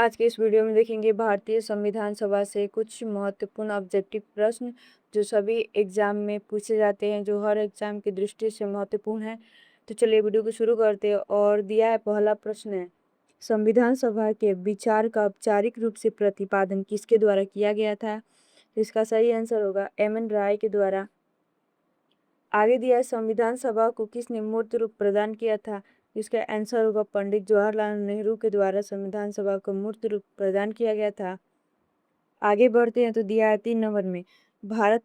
आज के इस वीडियो में देखेंगे भारतीय संविधान सभा से कुछ महत्वपूर्ण ऑब्जेक्टिव प्रश्न जो सभी एग्जाम में पूछे जाते हैं, जो हर एग्जाम की दृष्टि से महत्वपूर्ण है। तो चलिए वीडियो को शुरू करते हैं। और दिया है, पहला प्रश्न है, संविधान सभा के विचार का औपचारिक रूप से प्रतिपादन किसके द्वारा किया गया था? तो इसका सही आंसर होगा एम एन राय के द्वारा। आगे दिया है, संविधान सभा को किसने मूर्त रूप प्रदान किया था? इसका आंसर होगा पंडित जवाहरलाल नेहरू के द्वारा संविधान सभा को मूर्त रूप प्रदान किया गया था। आगे बढ़ते हैं तो दिया है 3 नंबर में, भारत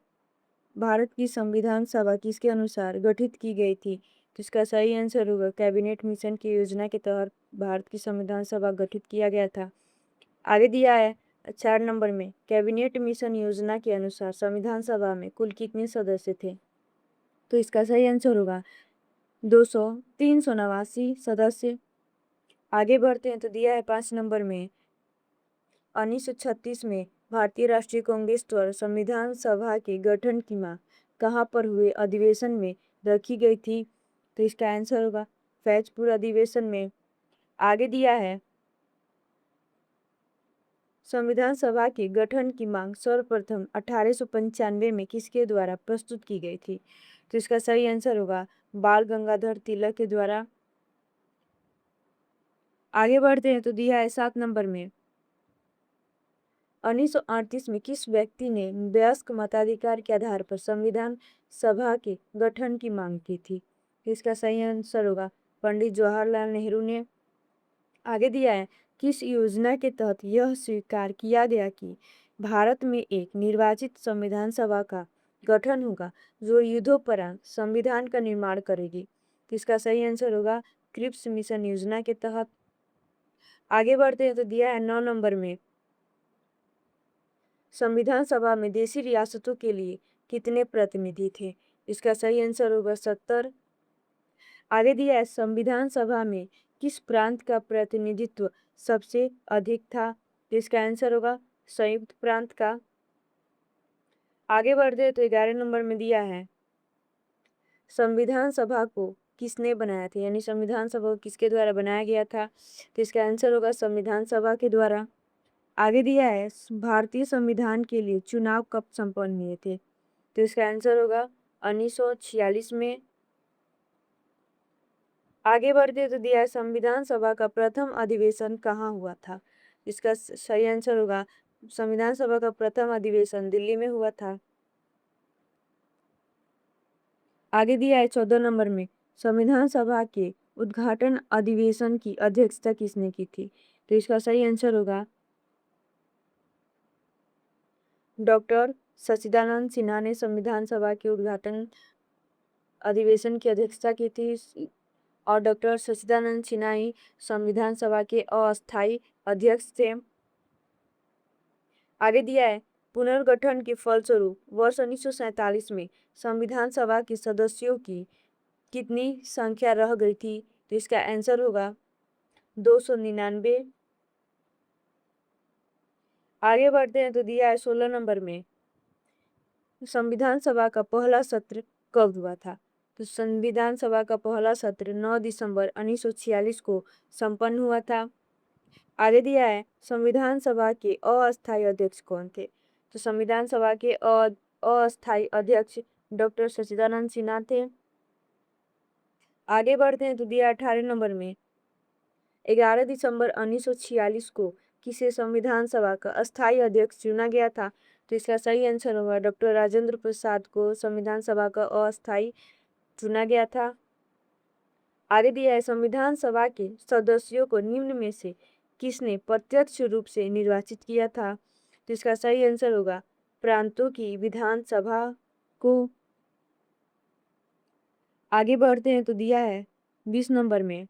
भारत की संविधान सभा किसके अनुसार गठित की गई थी? तो इसका सही आंसर होगा कैबिनेट मिशन की योजना के तहत भारत की संविधान सभा गठित किया गया था। आगे दिया है 4 नंबर में, कैबिनेट मिशन योजना के अनुसार संविधान सभा में कुल कितने सदस्य थे? तो इसका सही आंसर होगा 389 सदस्य। आगे बढ़ते हैं तो दिया है 5 नंबर में, 1936 में भारतीय राष्ट्रीय कांग्रेस द्वारा संविधान सभा के गठन की मांग कहाँ पर हुए अधिवेशन में रखी गई थी? तो इसका आंसर होगा फैजपुर अधिवेशन में। आगे दिया है, संविधान सभा के गठन की मांग सर्वप्रथम 1895 में किसके द्वारा प्रस्तुत की गई थी? तो इसका सही आंसर होगा बाल गंगाधर तिलक के द्वारा। आगे बढ़ते हैं तो दिया है 7 नंबर में, 1938 में किस व्यक्ति ने वयस्क मताधिकार के आधार पर संविधान सभा के गठन की मांग की थी? इसका सही आंसर होगा पंडित जवाहरलाल नेहरू ने। आगे दिया है, किस योजना के तहत यह स्वीकार किया गया कि भारत में एक निर्वाचित संविधान सभा का गठन होगा जो युद्धोपरांत संविधान का निर्माण करेगी? तो इसका सही आंसर होगा क्रिप्स मिशन योजना के तहत। आगे बढ़ते हैं तो दिया है 9 नंबर में, संविधान सभा में देशी रियासतों के लिए कितने प्रतिनिधि थे? इसका सही आंसर होगा 70। आगे दिया है, संविधान सभा में किस प्रांत का प्रतिनिधित्व सबसे अधिक था? इसका आंसर होगा संयुक्त प्रांत का। आगे बढ़ते हैं तो 11 नंबर में दिया है, संविधान सभा को किसने बनाया था, यानी संविधान सभा को किसके द्वारा बनाया गया था? तो इसका आंसर होगा संविधान सभा के द्वारा। आगे दिया है, भारतीय संविधान के लिए चुनाव कब संपन्न हुए थे? तो इसका आंसर होगा 1946 में। आगे बढ़ते तो दिया है, संविधान सभा का प्रथम अधिवेशन कहाँ हुआ था? इसका सही आंसर होगा संविधान सभा का प्रथम अधिवेशन दिल्ली में हुआ था। आगे दिया है 14 नंबर में, संविधान सभा के उद्घाटन अधिवेशन की अध्यक्षता किसने की थी? तो इसका सही आंसर होगा डॉक्टर सच्चिदानंद सिन्हा ने संविधान सभा के उद्घाटन अधिवेशन की अध्यक्षता की थी। और डॉक्टर सच्चिदानंद सिन्हा ही संविधान सभा के अस्थायी अध्यक्ष थे। आगे दिया है, पुनर्गठन के फलस्वरूप वर्ष 1947 में संविधान सभा के सदस्यों की कितनी संख्या रह गई थी? तो इसका आंसर होगा 299। आगे बढ़ते हैं तो दिया है 16 नंबर में, संविधान सभा का पहला सत्र कब हुआ था? तो संविधान सभा का पहला सत्र 9 दिसंबर 1946 को संपन्न हुआ था। आगे दिया है, संविधान सभा के अस्थायी अध्यक्ष कौन थे? तो संविधान सभा के अस्थायी अध्यक्ष डॉक्टर सच्चिदानंद सिन्हा थे। आगे बढ़ते हैं तो दिया 18 नंबर में, 11 दिसंबर 1946 को किसे संविधान सभा का अस्थायी अध्यक्ष चुना गया था? तो इसका सही आंसर होगा डॉक्टर राजेंद्र प्रसाद को संविधान सभा का अस्थायी चुना गया था। आगे दिया है, संविधान सभा के सदस्यों को निम्न में से किसने प्रत्यक्ष रूप से निर्वाचित किया था? तो इसका सही आंसर होगा प्रांतों की विधानसभा को। आगे बढ़ते हैं तो दिया है 20 नंबर में,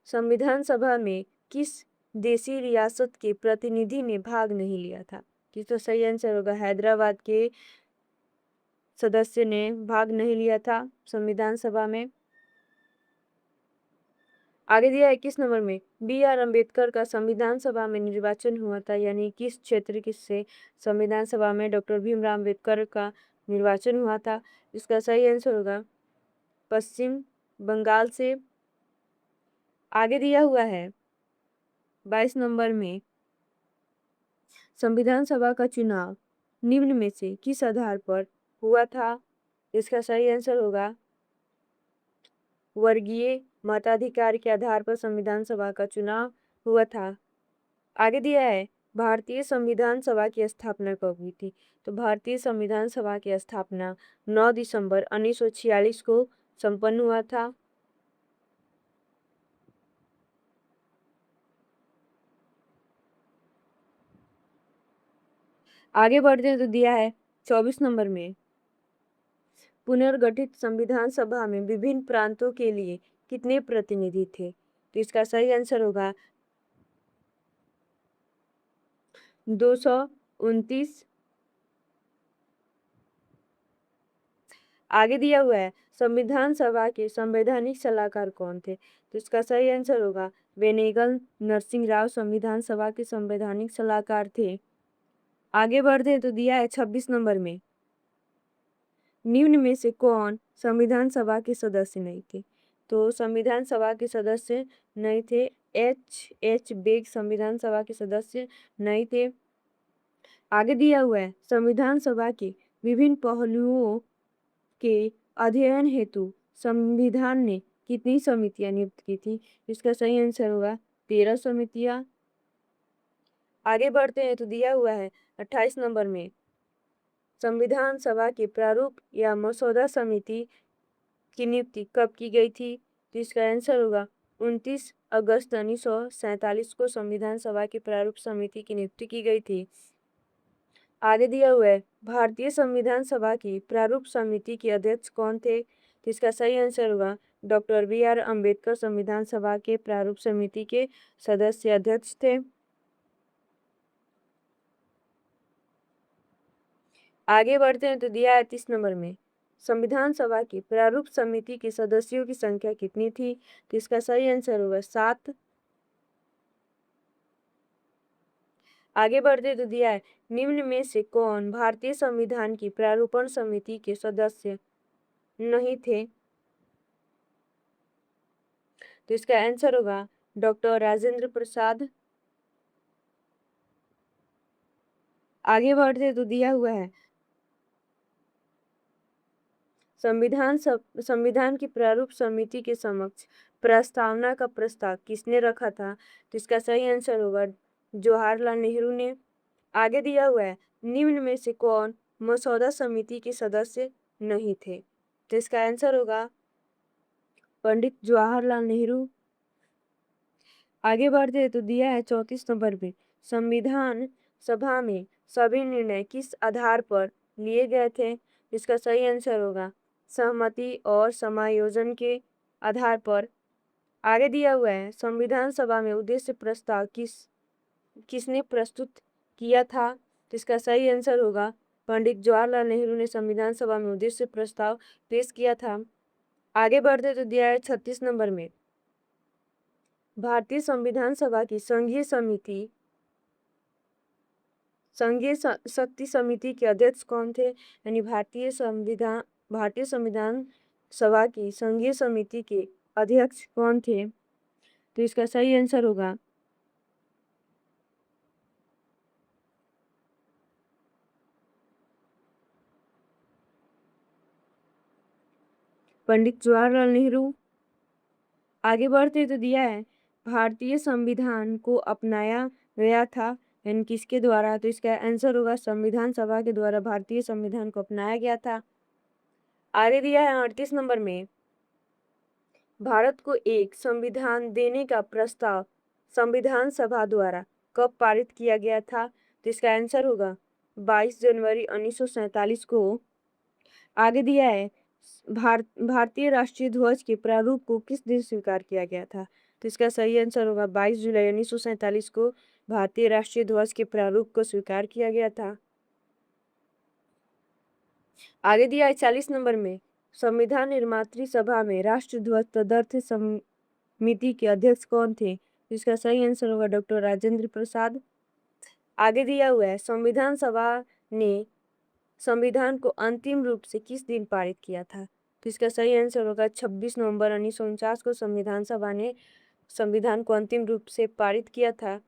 संविधान सभा में किस देशी रियासत के प्रतिनिधि ने भाग नहीं लिया था? तो सही आंसर होगा हैदराबाद के सदस्य ने भाग नहीं लिया था संविधान सभा में। आगे दिया है 21 नंबर में, बी आर अम्बेडकर का संविधान सभा में निर्वाचन हुआ था, यानी किस क्षेत्र से संविधान सभा में डॉक्टर भीमराव अम्बेडकर का निर्वाचन हुआ था? इसका सही आंसर होगा पश्चिम बंगाल से। आगे दिया हुआ है, 22 नंबर में संविधान सभा का चुनाव निम्न में से किस आधार पर हुआ था? इसका सही आंसर होगा वर्गीय मताधिकार के आधार पर संविधान सभा का चुनाव हुआ था। आगे दिया है भारतीय संविधान सभा की स्थापना कब हुई थी? तो भारतीय संविधान सभा की स्थापना 9 दिसंबर 1946 को संपन्न हुआ था। आगे बढ़ते हैं तो दिया है 24 नंबर में पुनर्गठित संविधान सभा में विभिन्न प्रांतों के लिए कितने प्रतिनिधि थे? तो इसका सही आंसर होगा 229। आगे दिया हुआ है संविधान सभा के संवैधानिक सलाहकार कौन थे? तो इसका सही आंसर होगा वेनेगल नरसिंह राव संविधान सभा के संवैधानिक सलाहकार थे। आगे बढ़ते तो दिया है 26 नंबर में निम्न में से कौन संविधान सभा के सदस्य नहीं थे? तो संविधान सभा के सदस्य नहीं थे एच बेग संविधान सभा के सदस्य नहीं थे। आगे दिया हुआ है संविधान सभा के विभिन्न पहलुओं के अध्ययन हेतु संविधान ने कितनी समितियां नियुक्त की थी? इसका सही आंसर होगा 13 समितियां। आगे बढ़ते हैं तो दिया हुआ है 28 नंबर में संविधान सभा के प्रारूप या मसौदा समिति की नियुक्ति कब की गई थी? तो इसका आंसर होगा 29 अगस्त 1947 को संविधान सभा की प्रारूप समिति की नियुक्ति की गई थी। आगे दिया हुआ है भारतीय संविधान सभा की प्रारूप समिति के अध्यक्ष कौन थे? तो इसका सही आंसर होगा डॉक्टर बी.आर. अम्बेडकर संविधान सभा के प्रारूप समिति के सदस्य अध्यक्ष थे। आगे बढ़ते हैं तो दिया है 30 नंबर में संविधान सभा की प्रारूप समिति के सदस्यों की संख्या कितनी थी? तो इसका सही आंसर होगा 7। आगे बढ़ते तो दिया है निम्न में से कौन भारतीय संविधान की प्रारूपण समिति के सदस्य नहीं थे? तो इसका आंसर होगा डॉक्टर राजेंद्र प्रसाद। आगे बढ़ते तो दिया हुआ है संविधान की प्रारूप समिति के समक्ष प्रस्तावना का प्रस्ताव किसने रखा था? तो इसका सही आंसर होगा जवाहरलाल नेहरू ने। आगे दिया हुआ है निम्न में से कौन मसौदा समिति के सदस्य नहीं थे? तो इसका आंसर होगा पंडित जवाहरलाल नेहरू। आगे बढ़ते तो दिया है 34 नंबर पे संविधान सभा में सभी निर्णय किस आधार पर लिए गए थे? इसका सही आंसर होगा सहमति और समायोजन के आधार पर। आगे दिया हुआ है संविधान सभा में उद्देश्य प्रस्ताव किसने प्रस्तुत किया था? तो इसका सही आंसर होगा पंडित जवाहरलाल नेहरू ने संविधान सभा में उद्देश्य प्रस्ताव पेश किया था। आगे बढ़ते तो दिया है 36 नंबर में भारतीय संविधान सभा की संघीय शक्ति समिति के अध्यक्ष कौन थे? यानी भारतीय संविधान सभा की संघीय समिति के अध्यक्ष कौन थे? तो इसका सही आंसर होगा पंडित जवाहरलाल नेहरू। आगे बढ़ते तो दिया है भारतीय संविधान को अपनाया गया था यानी किसके द्वारा? तो इसका आंसर होगा संविधान सभा के द्वारा भारतीय संविधान को अपनाया गया था। आगे दिया है 38 नंबर में भारत को एक संविधान देने का प्रस्ताव संविधान सभा द्वारा कब पारित किया गया था? तो इसका आंसर होगा 22 जनवरी 1947 को। आगे दिया है भारतीय राष्ट्रीय ध्वज के प्रारूप को किस दिन स्वीकार किया गया था? तो इसका सही आंसर होगा 22 जुलाई 1947 को भारतीय राष्ट्रीय ध्वज के प्रारूप को स्वीकार किया गया था। आगे दिया है 40 नंबर में संविधान निर्मात्री सभा में राष्ट्र ध्वज तदर्थ समिति के अध्यक्ष कौन थे? इसका सही आंसर होगा डॉक्टर राजेंद्र प्रसाद। आगे दिया हुआ है संविधान सभा ने संविधान को अंतिम रूप से किस दिन पारित किया था? तो इसका सही आंसर होगा 26 नवंबर 1949 को संविधान सभा ने संविधान को अंतिम रूप से पारित किया था?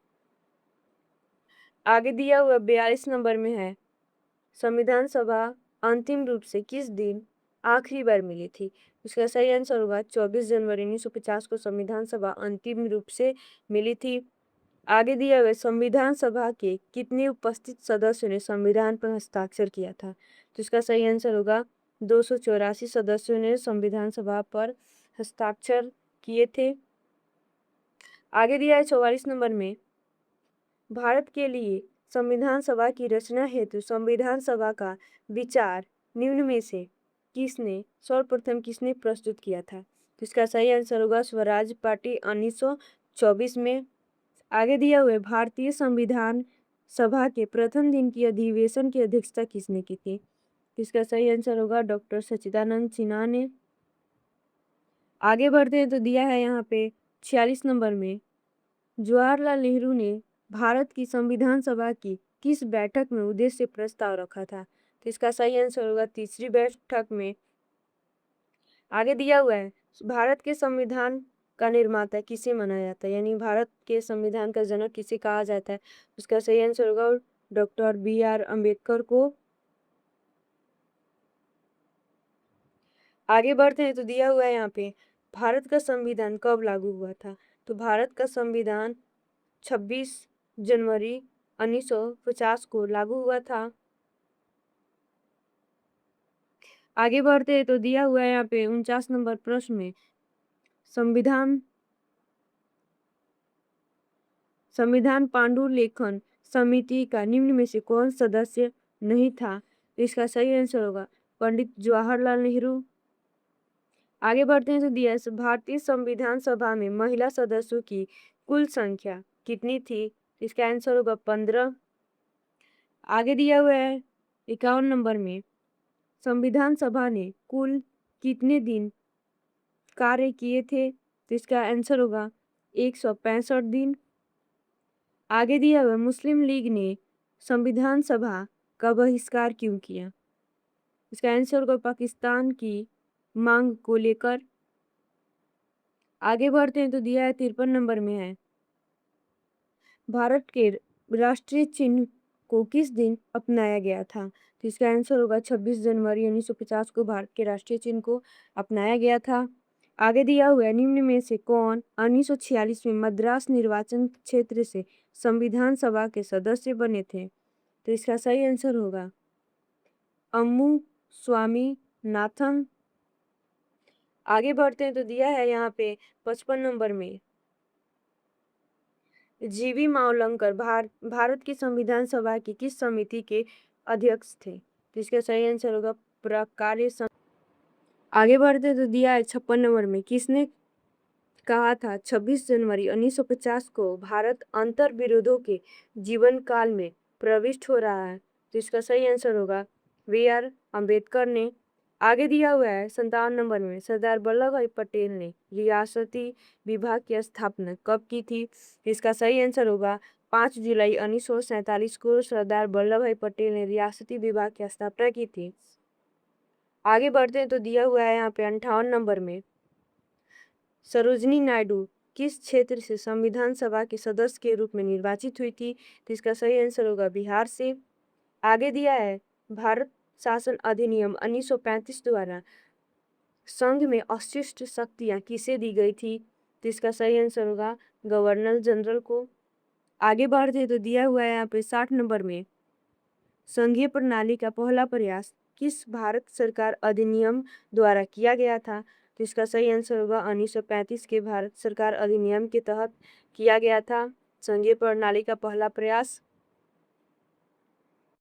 आगे दिया हुआ 42 नंबर में है, संविधान सभा अंतिम रूप से किस दिन आखिरी बार मिली थी? इसका सही आंसर होगा 24 जनवरी 1950 को संविधान सभा अंतिम रूप से मिली थी। आगे दिया हुआ संविधान सभा के कितने उपस्थित सदस्यों ने संविधान पर हस्ताक्षर किया था? तो इसका सही आंसर होगा 284 सदस्यों ने संविधान सभा पर हस्ताक्षर किए थे। आगे दिया है 44 नंबर में, भारत के लिए संविधान सभा की रचना हेतु संविधान सभा का विचार निम्न में से सर्वप्रथम किसने प्रस्तुत किया था? तो इसका सही आंसर होगा स्वराज पार्टी 1924 में। आगे दिया हुआ भारतीय संविधान सभा के प्रथम दिन की अधिवेशन की अध्यक्षता किसने की थी? तो इसका सही आंसर होगा डॉक्टर सच्चिदानंद सिन्हा ने। आगे बढ़ते हैं तो दिया है यहाँ पे 46 नंबर में, जवाहरलाल नेहरू ने भारत की संविधान सभा की किस बैठक में उद्देश्य प्रस्ताव रखा था? तो इसका सही आंसर होगा तीसरी बैठक में। आगे दिया हुआ है भारत के संविधान का निर्माता किसे माना जाता है, यानी भारत के संविधान का जनक किसे कहा जाता है? उसका सही आंसर होगा डॉक्टर BR अम्बेडकर को। आगे बढ़ते हैं तो दिया हुआ है यहाँ पे, भारत का संविधान कब लागू हुआ था? तो भारत का संविधान 26 जनवरी 1950 को लागू हुआ था। आगे बढ़ते हैं तो दिया हुआ है यहाँ पे 49 नंबर प्रश्न में, संविधान पांडुलेखन समिति का निम्न में से कौन सदस्य नहीं था? तो इसका सही आंसर होगा पंडित जवाहरलाल नेहरू। आगे बढ़ते हैं तो दिया है भारतीय संविधान सभा में महिला सदस्यों की कुल संख्या कितनी थी? इसका आंसर होगा 15। आगे दिया हुआ है 51 नंबर में, संविधान सभा ने कुल कितने दिन कार्य किए थे? तो इसका आंसर होगा 165 दिन। आगे दिया हुआ मुस्लिम लीग ने संविधान सभा का बहिष्कार क्यों किया? इसका आंसर होगा पाकिस्तान की मांग को लेकर। आगे बढ़ते हैं तो दिया है 53 नंबर में है, भारत के राष्ट्रीय चिन्ह को किस दिन अपनाया गया था? तो इसका आंसर होगा 26 जनवरी 1950 को भारत के राष्ट्रीय चिन्ह को अपनाया गया था। आगे दिया हुआ है निम्न में से कौन 1946 में मद्रास निर्वाचन क्षेत्र से संविधान सभा के सदस्य बने थे? तो इसका सही आंसर होगा अम्मू स्वामी नाथन। आगे बढ़ते हैं तो दिया है यहाँ पे 55 नंबर में, जीवी मावलंकर भारत की संविधान सभा की किस समिति के अध्यक्ष थे? तो इसका सही आंसर होगा प्रकार्य आगे बढ़ते तो दिया है 56 नंबर में, किसने कहा था 26 जनवरी 1950 को भारत अंतर विरोधों के जीवन काल में प्रविष्ट हो रहा है? तो इसका सही आंसर होगा BR अम्बेडकर ने। आगे दिया हुआ है 57 नंबर में, सरदार वल्लभ भाई पटेल ने रियासती विभाग की स्थापना कब की थी? इसका सही आंसर होगा 5 जुलाई 1947 को सरदार वल्लभ भाई पटेल ने रियासती विभाग की स्थापना की थी। आगे बढ़ते हैं तो दिया हुआ है यहाँ पे 58 नंबर में, सरोजनी नायडू किस क्षेत्र से संविधान सभा के सदस्य के रूप में निर्वाचित हुई थी? तो इसका सही आंसर होगा बिहार से। आगे दिया है भारत शासन अधिनियम 1935 द्वारा संघ में अशिष्ट शक्तियां किसे दी गई थी? तो इसका सही आंसर होगा गवर्नर जनरल को। आगे बढ़ते तो दिया हुआ है यहाँ पे 60 नंबर में, संघीय प्रणाली का पहला प्रयास किस भारत सरकार अधिनियम द्वारा किया गया था? तो इसका सही आंसर होगा 1935 के भारत सरकार अधिनियम के तहत किया गया था संघीय प्रणाली का पहला प्रयास।